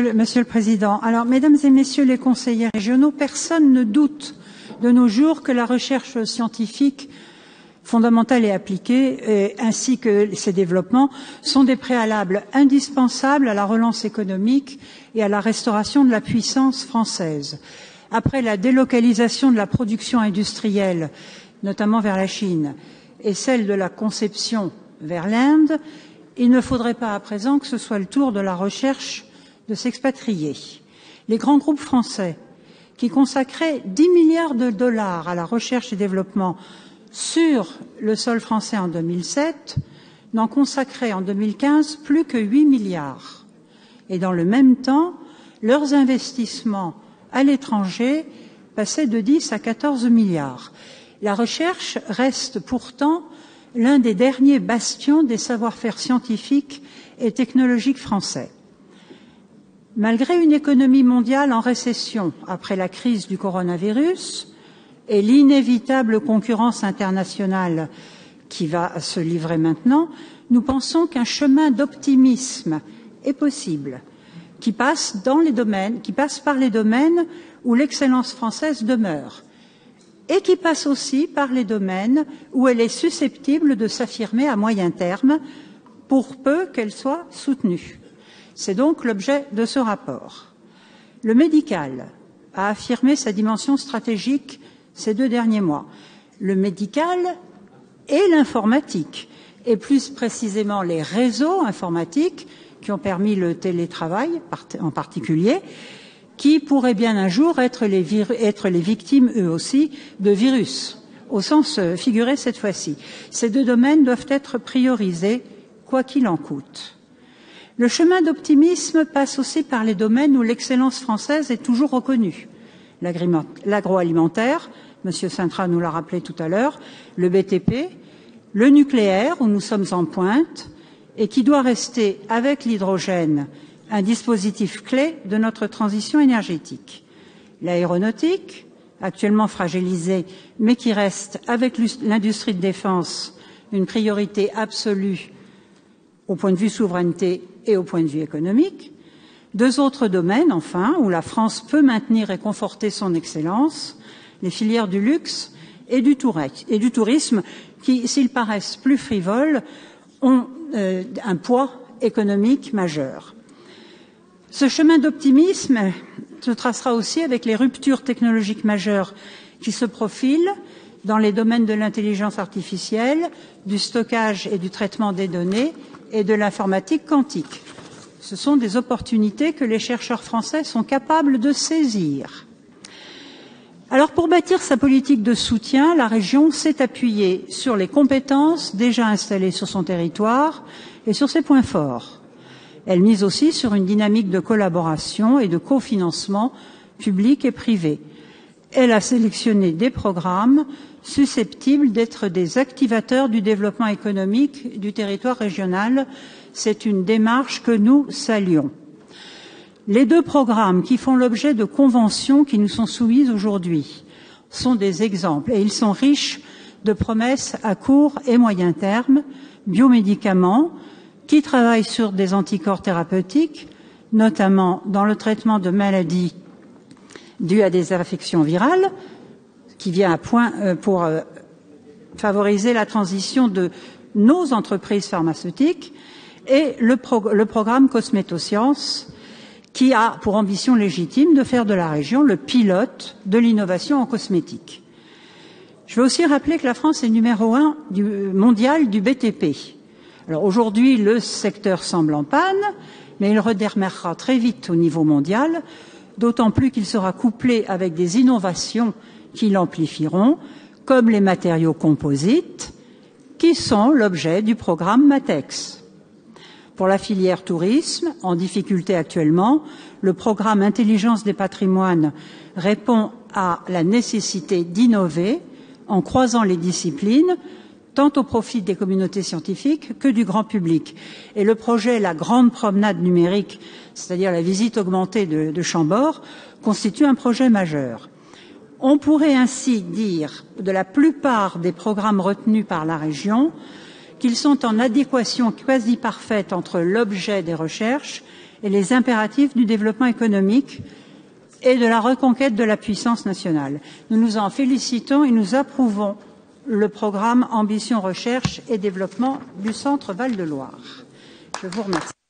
Monsieur le Président. Alors, Mesdames et Messieurs les conseillers régionaux, personne ne doute de nos jours que la recherche scientifique fondamentale et appliquée, ainsi que ses développements, sont des préalables indispensables à la relance économique et à la restauration de la puissance française. Après la délocalisation de la production industrielle, notamment vers la Chine, et celle de la conception vers l'Inde, il ne faudrait pas à présent que ce soit le tour de la recherche de s'expatrier. Les grands groupes français, qui consacraient 10 milliards de dollars à la recherche et développement sur le sol français en 2007, n'en consacraient en 2015 plus que 8 milliards. Et dans le même temps, leurs investissements à l'étranger passaient de 10 à 14 milliards. La recherche reste pourtant l'un des derniers bastions des savoir-faire scientifiques et technologiques français. Malgré une économie mondiale en récession après la crise du coronavirus et l'inévitable concurrence internationale qui va se livrer maintenant, nous pensons qu'un chemin d'optimisme est possible, qui passe par les domaines où l'excellence française demeure et qui passe aussi par les domaines où elle est susceptible de s'affirmer à moyen terme, pour peu qu'elle soit soutenue. C'est donc l'objet de ce rapport. Le médical a affirmé sa dimension stratégique ces 2 derniers mois. Le médical et l'informatique, et plus précisément les réseaux informatiques qui ont permis le télétravail en particulier, qui pourraient bien un jour être les victimes, eux aussi, de virus, au sens figuré cette fois-ci. Ces 2 domaines doivent être priorisés, quoi qu'il en coûte. Le chemin d'optimisme passe aussi par les domaines où l'excellence française est toujours reconnue. L'agroalimentaire, M. Sintra nous l'a rappelé tout à l'heure, le BTP, le nucléaire, où nous sommes en pointe, et qui doit rester, avec l'hydrogène, un dispositif clé de notre transition énergétique. L'aéronautique, actuellement fragilisée, mais qui reste, avec l'industrie de défense, une priorité absolue au point de vue souveraineté et au point de vue économique. 2 autres domaines, enfin, où la France peut maintenir et conforter son excellence, les filières du luxe et du tourisme, qui, s'ils paraissent plus frivoles, ont un poids économique majeur. Ce chemin d'optimisme se tracera aussi avec les ruptures technologiques majeures qui se profilent dans les domaines de l'intelligence artificielle, du stockage et du traitement des données et de l'informatique quantique. Ce sont des opportunités que les chercheurs français sont capables de saisir. Alors, pour bâtir sa politique de soutien, la région s'est appuyée sur les compétences déjà installées sur son territoire et sur ses points forts. Elle mise aussi sur une dynamique de collaboration et de cofinancement public et privé. Elle a sélectionné des programmes susceptibles d'être des activateurs du développement économique du territoire régional. C'est une démarche que nous saluons. Les 2 programmes qui font l'objet de conventions qui nous sont soumises aujourd'hui sont des exemples et ils sont riches de promesses à court et moyen terme. Biomédicaments, qui travaillent sur des anticorps thérapeutiques, notamment dans le traitement de maladies dues à des infections virales, qui vient à point pour favoriser la transition de nos entreprises pharmaceutiques, et le programme Cosmétosciences, qui a pour ambition légitime de faire de la région le pilote de l'innovation en cosmétique. Je veux aussi rappeler que la France est numéro 1 mondial du BTP. Alors aujourd'hui, le secteur semble en panne, mais il redémarrera très vite au niveau mondial, d'autant plus qu'il sera couplé avec des innovations qui l'amplifieront, comme les matériaux composites, qui sont l'objet du programme MATEX. Pour la filière tourisme, en difficulté actuellement, le programme Intelligence des patrimoines répond à la nécessité d'innover en croisant les disciplines, tant au profit des communautés scientifiques que du grand public. Et le projet La Grande Promenade numérique, c'est-à-dire la visite augmentée de Chambord, constitue un projet majeur. On pourrait ainsi dire de la plupart des programmes retenus par la région qu'ils sont en adéquation quasi parfaite entre l'objet des recherches et les impératifs du développement économique et de la reconquête de la puissance nationale. Nous nous en félicitons et nous approuvons le programme Ambition Recherche et Développement du Centre Val de Loire. Je vous remercie.